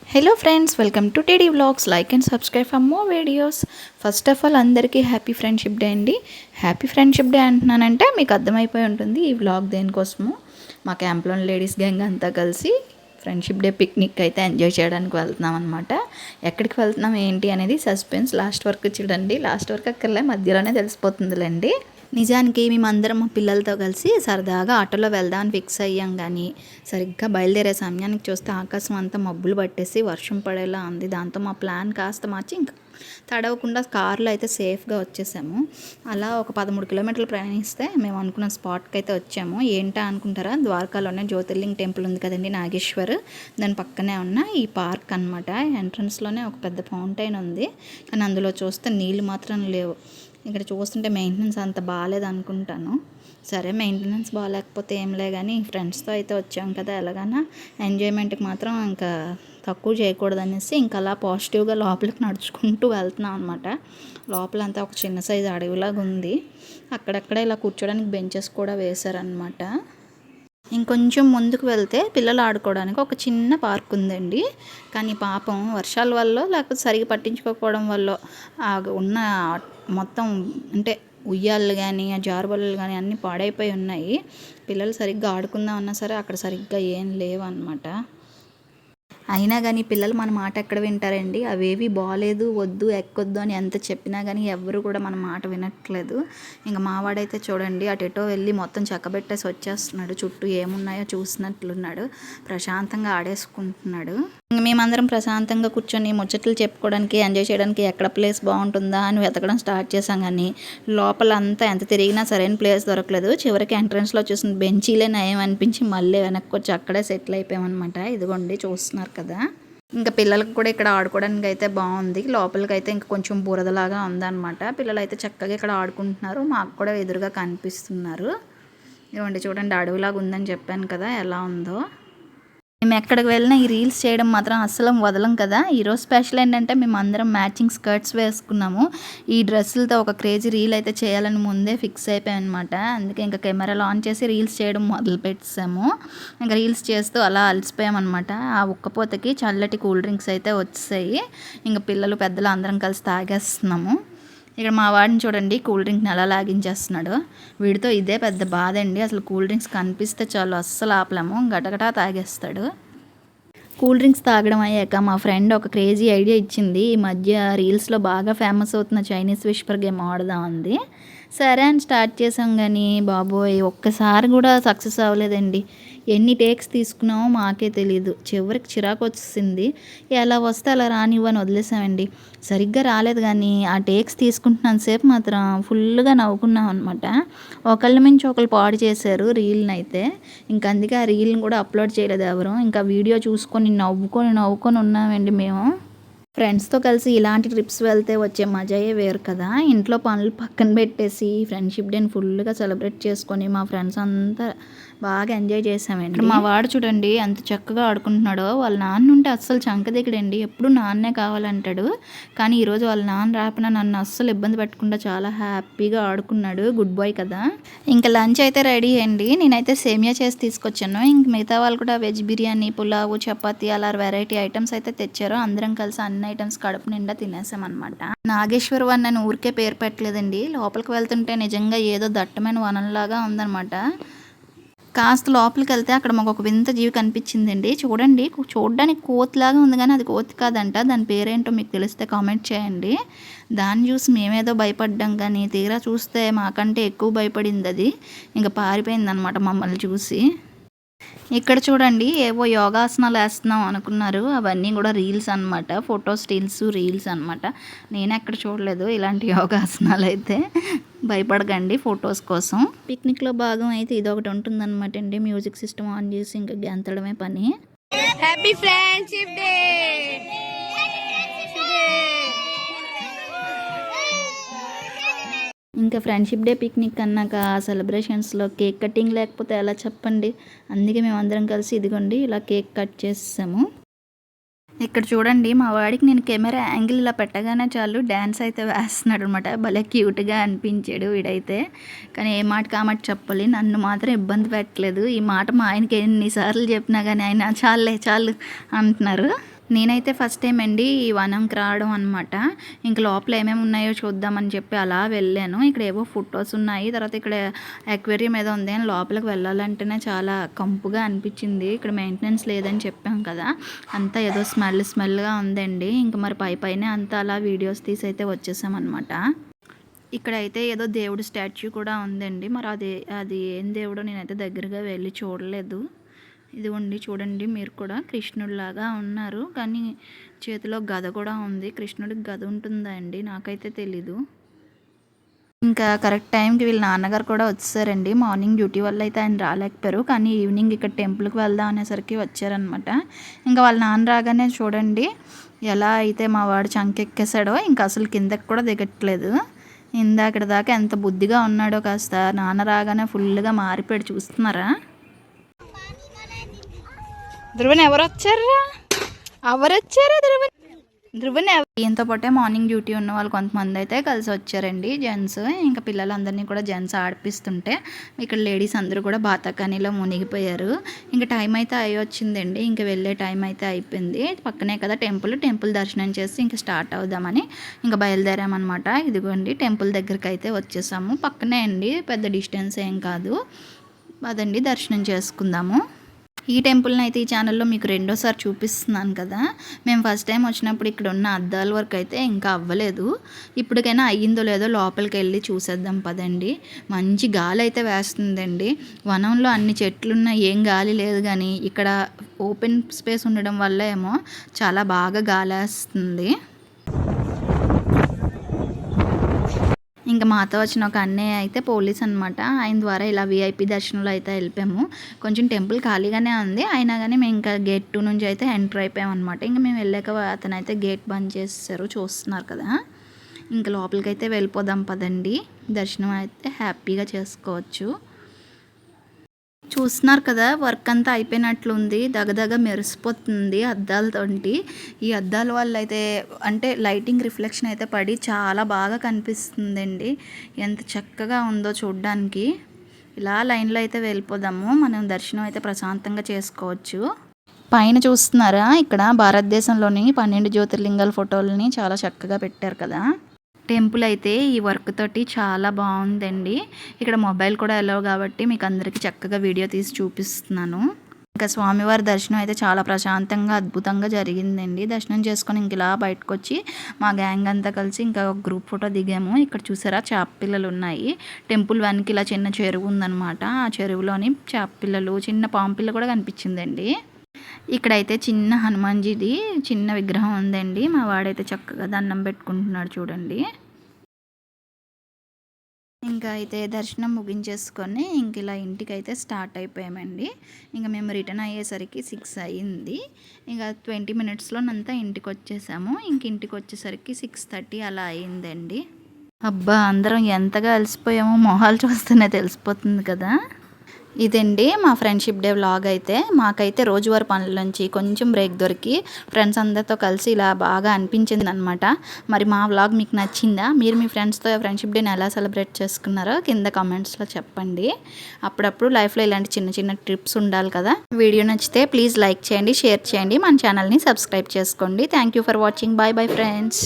Hello friends, welcome to TD vlogs. Like and subscribe for more videos. First of all అందరికీ happy friendship day అండి. Happy friendship day అంటున్నానంటే మీకు అర్థమైపోయి ఉంటుంది ఈ వ్లాగ్ దేనికోసము. మా క్యాంప్లోని లేడీస్ గ్యాంగ్ అంతా కలిసి ఫ్రెండ్షిప్ డే పిక్నిక్ అయితే ఎంజాయ్ చేయడానికి వెళ్తున్నాం అనమాట. ఎక్కడికి వెళ్తున్నాం ఏంటి అనేది సస్పెన్స్. లాస్ట్ వరకు చూడండి. లాస్ట్ వరకు అక్కర్లే, మధ్యలోనే తెలిసిపోతుందిలేండి. నిజానికి మేమందరం మా పిల్లలతో కలిసి సరదాగా ఆటోలో వెళ్దామని ఫిక్స్ అయ్యాం. కానీ సరిగ్గా బయలుదేరే సమయానికి చూస్తే ఆకాశం అంతా మబ్బులు పట్టేసి వర్షం పడేలా ఉంది. దాంతో మా ప్లాన్ కాస్త మార్చి ఇంకా తడవకుండా కార్లో అయితే సేఫ్గా వచ్చేసాము. అలా ఒక 13 కిలోమీటర్లు ప్రయాణిస్తే మేము అనుకున్న స్పాట్కి అయితే వచ్చాము. ఏంటా అనుకుంటారా, ద్వారకాలోనే జ్యోతిర్లింగ్ టెంపుల్ ఉంది కదండి, నాగేశ్వర్. దాని పక్కనే ఉన్న ఈ పార్క్ అనమాట. ఎంట్రన్స్లోనే ఒక పెద్ద ఫౌంటైన్ ఉంది, కానీ అందులో చూస్తే నీళ్ళు మాత్రం లేవు. ఇక్కడ చూస్తుంటే మెయింటెనెన్స్ అంత బాగాలేదు అనుకుంటాను. సరే, మెయింటెనెన్స్ బాగాలేకపోతే ఏంలే, కానీ ఫ్రెండ్స్తో అయితే వచ్చాం కదా, ఎలాగైనా ఎంజాయ్మెంట్కి మాత్రం ఇంకా తక్కువ చేయకూడదు అనేసి ఇంకా అలా పాజిటివ్గా లోపలికి నడుచుకుంటూ వెళ్తున్నాం అనమాట. లోపలంతా ఒక చిన్న సైజు అడవిలాగా ఉంది. అక్కడక్కడ ఇలా కూర్చోడానికి బెంచెస్ కూడా వేశారనమాట. ఇంకొంచెం ముందుకు వెళ్తే పిల్లలు ఆడుకోవడానికి ఒక చిన్న పార్క్ ఉందండి. కానీ పాపం వర్షాల వల్ల లేకపోతే సరిగా పట్టించుకోకపోవడం వల్ల ఉన్న మొత్తం అంటే ఉయ్యాళ్ళు కానీ ఆ జారుబల్లలు కానీ అన్నీ పాడైపోయి ఉన్నాయి. పిల్లలు సరిగ్గా ఆడుకుందామన్నా సరే అక్కడ సరిగ్గా ఏం లేవు అన్నమాట. అయినా కానీ పిల్లలు మన మాట ఎక్కడ వింటారండి. అవేవి బాగాలేదు, వద్దు, ఎక్కొద్దు అని ఎంత చెప్పినా కానీ ఎవ్వరు కూడా మన మాట వినట్లేదు. ఇంకా మావాడైతే చూడండి, అటెటో వెళ్ళి మొత్తం చక్కబెట్టేసి వచ్చేస్తున్నాడు. చుట్టూ ఏమున్నాయో చూసినట్లున్నాడు. ప్రశాంతంగా ఆడేసుకుంటున్నాడు. మేమందరం ప్రశాంతంగా కూర్చొని ముచ్చట్లు చెప్పుకోవడానికి, ఎంజాయ్ చేయడానికి ఎక్కడ ప్లేస్ బాగుంటుందా అని వెతకడం స్టార్ట్ చేసాం. కానీ లోపలంతా ఎంత తిరిగినా సరైన ప్లేస్ దొరకలేదు. చివరికి ఎంట్రన్స్లో చూసిన బెంచీలే నయం అనిపించి మళ్ళీ వెనక్కి వచ్చి అక్కడే సెటిల్ అయిపోయామన్నమాట. ఇదిగోండి చూస్తున్నారు కదా. ఇంకా పిల్లలకు కూడా ఇక్కడ ఆడుకోవడానికి అయితే బాగుంది. లోపలికి అయితే ఇంకా కొంచెం బురదలాగా ఉందన్నమాట. పిల్లలు అయితే చక్కగా ఇక్కడ ఆడుకుంటున్నారు. మాకు కూడా ఎదురుగా కనిపిస్తున్నారు. ఇదిగోండి చూడండి, అడవిలాగా ఉందని చెప్పాను కదా, ఎలా ఉందో. మేము ఎక్కడికి వెళ్ళినా ఈ రీల్స్ చేయడం మాత్రం అస్సలు వదలం కదా. ఈరోజు స్పెషల్ ఏంటంటే మేము అందరం మ్యాచింగ్ స్కర్ట్స్ వేసుకున్నాము. ఈ డ్రెస్సులతో ఒక క్రేజీ రీల్ అయితే చేయాలని ముందే ఫిక్స్ అయిపోయాం అనమాట. అందుకే ఇంకా కెమెరాలు ఆన్ చేసి రీల్స్ చేయడం మొదలు పెట్టాము. ఇంకా రీల్స్ చేస్తూ అలా అలసిపోయామన్నమాట. ఆ ఉక్కపోతకి చల్లటి కూల్ డ్రింక్స్ అయితే వచ్చాయి. ఇంకా పిల్లలు పెద్దలు అందరం కలిసి తాగేస్తున్నాము. ఇక్కడ మా వాడిని చూడండి, కూల్ డ్రింక్ని ఎలా లాగించేస్తున్నాడు. వీడితో ఇదే పెద్ద బాధ అండి. అసలు కూల్ డ్రింక్స్ కనిపిస్తే చాలు అస్సలు ఆపలేము, గటగటా తాగేస్తాడు. కూల్ డ్రింక్స్ తాగడం అయ్యాక మా ఫ్రెండ్ ఒక క్రేజీ ఐడియా ఇచ్చింది. ఈ మధ్య రీల్స్లో బాగా ఫేమస్ అవుతున్న చైనీస్ విస్పర్ గేమ్ ఆడదాం అంది. సరే అని స్టార్ట్ చేసాం. కానీ బాబోయ్, ఒక్కసారి కూడా సక్సెస్ అవ్వలేదండి. ఎన్ని టేక్స్ తీసుకున్నామో మాకే తెలియదు. చివరికి చిరాకు వచ్చింది. ఎలా వస్తే అలా రానివ్వని వదిలేసామండి. సరిగ్గా రాలేదు. కానీ ఆ టేక్స్ తీసుకుంటున్నంతసేపు మాత్రం ఫుల్గా నవ్వుకున్నాం అనమాట. ఒకళ్ళ మించి ఒకళ్ళు పాడు చేశారు రీల్ని అయితే. ఇంకా అందుకే ఆ రీల్ని కూడా అప్లోడ్ చేయలేదు ఎవరు. ఇంకా వీడియో చూసుకొని నవ్వుకొని ఉన్నామండి మేము. ఫ్రెండ్స్తో కలిసి ఇలాంటి ట్రిప్స్ వెళ్తే వచ్చే మజాయే వేరు కదా. ఇంట్లో పనులు పక్కన పెట్టేసి ఫ్రెండ్షిప్ డేని ఫుల్గా సెలబ్రేట్ చేసుకొని మా ఫ్రెండ్స్ అంతా బాగా ఎంజాయ్ చేసామండి. మా వాడు చూడండి ఎంత చక్కగా ఆడుకుంటున్నాడో. వాళ్ళ నాన్న ఉంటే అస్సలు చంకదిగడండి, ఎప్పుడు నాన్నే కావాలంటాడు. కానీ ఈరోజు వాళ్ళ నాన్న రాపిన నన్ను అస్సలు ఇబ్బంది పెట్టకుండా చాలా హ్యాపీగా ఆడుకున్నాడు. గుడ్ బాయ్ కదా. ఇంకా లంచ్ అయితే రెడీ అండి. నేనైతే సేమియా చేసి తీసుకొచ్చాను. ఇంక మిగతా వాళ్ళు కూడా వెజ్ బిర్యానీ, పులావు, చపాతీ అలా వెరైటీ ఐటమ్స్ అయితే తెచ్చారు. అందరం కలిసి అన్ని ఐటమ్స్ కడుపు నిండా తినేసామన్నమాట. నాగేశ్వర్ వన్ అని ఊరికే పేరు పెట్టలేదండి. లోపలికి వెళ్తుంటే నిజంగా ఏదో దట్టమైన వనంలాగా ఉందన్నమాట. కాస్త లోపలికి వెళ్తే అక్కడ మాకు ఒక వింత జీవి కనిపించిందండి. చూడండి, చూడడానికి కోతిలాగా ఉంది కానీ అది కోతి కాదంట. దాని పేరేంటో మీకు తెలిస్తే కామెంట్ చేయండి. దాన్ని చూసి మేమేదో భయపడ్డాం, కానీ తీరా చూస్తే మాకంటే ఎక్కువ భయపడింది అది. ఇంకా పారిపోయింది అనమాట మమ్మల్ని చూసి. ఇక్కడ చూడండి, ఏవో యోగాసనాలు వేస్తున్నాం అనుకున్నారు. అవన్నీ కూడా రీల్స్ అనమాట. ఫొటోస్, స్టిల్స్, రీల్స్ అనమాట. నేను ఎక్కడ చూడలేదు ఇలాంటి యోగాసనాలు అయితే. భయపడకండి ఫొటోస్ కోసం. పిక్నిక్లో భాగం అయితే ఇదొకటి ఉంటుందన్నమాట అండి. మ్యూజిక్ సిస్టమ్ ఆన్ చేసి ఇంకా గెంతడమే పని. Happy friendship day. ఇంకా ఫ్రెండ్షిప్ డే పిక్నిక్ అన్నాక సెలబ్రేషన్స్లో కేక్ కటింగ్ లేకపోతే ఎలా చెప్పండి. అందుకే మేము అందరం కలిసి ఇదిగోండి ఇలా కేక్ కట్ చేసాము. ఇక్కడ చూడండి, మా వాడికి నేను కెమెరా యాంగిల్ ఇలా పెట్టగానే చాలు డ్యాన్స్ అయితే వేస్తున్నాడు అనమాట. భలే క్యూట్గా అనిపించాడు వీడైతే. కానీ ఏ మాట కామాట చెప్పాలి, నన్ను మాత్రం ఇబ్బంది పెట్టలేదు. ఈ మాట మా ఆయనకి ఎన్నిసార్లు చెప్పినా కానీ ఆయన చాలు అంటున్నారు. నేనైతే ఫస్ట్ టైం అండి ఈ వనంకి రావడం అనమాట. ఇంక లోపల ఏమేమి ఉన్నాయో చూద్దామని చెప్పి అలా వెళ్ళాను. ఇక్కడ ఏవో ఫొటోస్ ఉన్నాయి. తర్వాత ఇక్కడ అక్వేరియం ఏదో ఉంది. లోపలికి వెళ్ళాలంటేనే చాలా కంపుగా అనిపించింది. ఇక్కడ మెయింటెనెన్స్ లేదని చెప్పాం కదా, అంతా ఏదో స్మెల్గా ఉందండి. ఇంక మరి పైనే అంతా అలా వీడియోస్ తీసి అయితే వచ్చేసామన్నమాట. ఇక్కడైతే ఏదో దేవుడు స్టాచ్యూ కూడా ఉందండి. మరి అది ఏం దేవుడో నేనైతే దగ్గరగా వెళ్ళి చూడలేదు. ఇదిగోండి చూడండి, మీరు కూడా కృష్ణుడిలాగా ఉన్నారు, కానీ చేతిలో గద కూడా ఉంది. కృష్ణుడికి గద ఉంటుందా అండి? నాకైతే తెలీదు. ఇంకా కరెక్ట్ టైంకి వీళ్ళ నాన్నగారు కూడా వచ్చేసారండి. మార్నింగ్ డ్యూటీ వల్ల అయితే ఆయన రాలేకపోయారు, కానీ ఈవినింగ్ ఇక్కడ టెంపుల్కి వెళ్దాం అనేసరికి వచ్చారనమాట. ఇంకా వాళ్ళ నాన్న రాగానే చూడండి ఎలా అయితే మా వాడు చంకెక్కేసాడో, ఇంకా అసలు కిందకి కూడా దిగట్లేదు. ఇందాకటి దాకా ఎంత బుద్ధిగా ఉన్నాడో కాస్త నాన్న రాగానే ఫుల్గా మారిపోయాడు. చూస్తున్నారా? ధ్రువన్ ఎవరు వచ్చారా? ధ్రువన్ ఈయంతో పాటే మార్నింగ్ డ్యూటీ ఉన్న వాళ్ళు కొంతమంది అయితే కలిసి వచ్చారండి, జెంట్స్. ఇంకా పిల్లలందరినీ కూడా జెంట్స్ ఆడిపిస్తుంటే ఇక్కడ లేడీస్ అందరూ కూడా బాతాకానీలో మునిగిపోయారు. ఇంకా టైం అయితే వచ్చిందండి. ఇంకా వెళ్ళే టైం అయితే అయిపోయింది. పక్కనే కదా టెంపుల్ దర్శనం చేసి ఇంకా స్టార్ట్ అవుదామని ఇంకా బయలుదేరామన్నమాట. ఇదిగోండి టెంపుల్ దగ్గరికి అయితే వచ్చేసాము. పక్కనే అండి, పెద్ద డిస్టెన్స్ ఏం కాదు. అదండి దర్శనం చేసుకుందాము. ఈ టెంపుల్ని అయితే ఈ ఛానల్లో మీకు రెండోసారి చూపిస్తున్నాను కదా. మేము ఫస్ట్ టైం వచ్చినప్పుడు ఇక్కడ ఉన్న అద్దాల వరకు అయితే ఇంకా అవ్వలేదు. ఇప్పటికైనా అయ్యిందో లేదో లోపలికి వెళ్ళి చూసేద్దాం పదండి. మంచి గాలి అయితే వేస్తుందండి. వనంలో అన్ని చెట్లున్నా ఏం గాలి లేదు, కానీ ఇక్కడ ఓపెన్ స్పేస్ ఉండడం వల్ల ఏమో చాలా బాగా గాలి వేస్తుంది. ఇంకా మాతో వచ్చిన ఒక అన్నయ్య అయితే పోలీస్ అనమాట. ఆయన ద్వారా ఇలా VIP దర్శనంలో అయితే వెళ్ళిపోయాము. కొంచెం టెంపుల్ ఖాళీగానే ఉంది, అయినా కానీ మేము ఇంకా గేట్ 2 నుంచి అయితే ఎంటర్ అయిపోయాం అనమాట. ఇంకా మేము వెళ్ళాక అతనైతే గేట్ బంద్ చేసేసారు, చూస్తున్నారు కదా. ఇంకా లోపలికి అయితే వెళ్ళిపోదాం పదండి. దర్శనం అయితే హ్యాపీగా చేసుకోవచ్చు. చూస్తున్నారు కదా, వర్క్ అంతా అయిపోయినట్లుంది. దగదగ మెరిసిపోతుంది అద్దాలతోటి. ఈ అద్దాల వల్ల అయితే అంటే లైటింగ్ రిఫ్లెక్షన్ అయితే పడి చాలా బాగా కనిపిస్తుందండి. ఎంత చక్కగా ఉందో చూడ్డానికి. ఇలా లైన్లో అయితే వెళ్ళిపోదాము. మనం దర్శనం అయితే ప్రశాంతంగా చేసుకోవచ్చు. పైన చూస్తున్నారా, ఇక్కడ భారతదేశంలోని 12 జ్యోతిర్లింగాల ఫోటోలని చాలా చక్కగా పెట్టారు కదా. టెంపుల్ అయితే ఈ వర్క్ తోటి చాలా బాగుందండి. ఇక్కడ మొబైల్ కూడా అలౌ కాబట్టి మీకు అందరికీ చక్కగా వీడియో తీసి చూపిస్తున్నాను. ఇంకా స్వామివారి దర్శనం అయితే చాలా ప్రశాంతంగా అద్భుతంగా జరిగిందండి. దర్శనం చేసుకొని ఇంక ఇలా బయటకు వచ్చి మా గ్యాంగ్ అంతా కలిసి ఇంకా ఒక గ్రూప్ ఫోటో దిగాము. ఇక్కడ చూసారా చేప పిల్లలు ఉన్నాయి. టెంపుల్ వెనక్కి ఇలా చిన్న చెరువు ఉందన్నమాట. ఆ చెరువులోని చేప పిల్లలు, చిన్న పాము పిల్ల కూడా కనిపించిందండి. ఇక్కడైతే చిన్న హనుమాన్జీది చిన్న విగ్రహం ఉందండి. మా వాడైతే చక్కగా దండం పెట్టుకుంటున్నాడు చూడండి. ఇంకా అయితే దర్శనం ముగించేసుకొని ఇంక ఇలా ఇంటికి అయితే స్టార్ట్ అయిపోయామండి. ఇంకా మేము రిటర్న్ అయ్యేసరికి 6 అయ్యింది. ఇంకా 20 మినిట్స్లోనంతా ఇంటికి వచ్చేసాము. ఇంక ఇంటికి వచ్చేసరికి 6:30 అలా అయ్యిందండి. అబ్బా, అందరం ఎంతగా అలసిపోయామో మొహాలు చూస్తేనే తెలిసిపోతుంది కదా. ఇదండి మా ఫ్రెండ్షిప్ డే వ్లాగ్ అయితే. మాకైతే రోజువారి పనుల నుంచి కొంచెం బ్రేక్ దొరికి ఫ్రెండ్స్ అందరితో కలిసి ఇలా బాగా అనిపించింది అనమాట. మరి మా వ్లాగ్ మీకు నచ్చిందా? మీరు మీ ఫ్రెండ్స్తో ఫ్రెండ్షిప్ డేని ఎలా సెలబ్రేట్ చేసుకున్నారో కింద కామెంట్స్లో చెప్పండి. అప్పుడప్పుడు లైఫ్లో ఇలాంటి చిన్న చిన్న ట్రిప్స్ ఉండాలి కదా. వీడియో నచ్చితే ప్లీజ్ లైక్ చేయండి, షేర్ చేయండి, మన ఛానల్ని సబ్స్క్రైబ్ చేసుకోండి. Thank you for watching. Bye bye friends.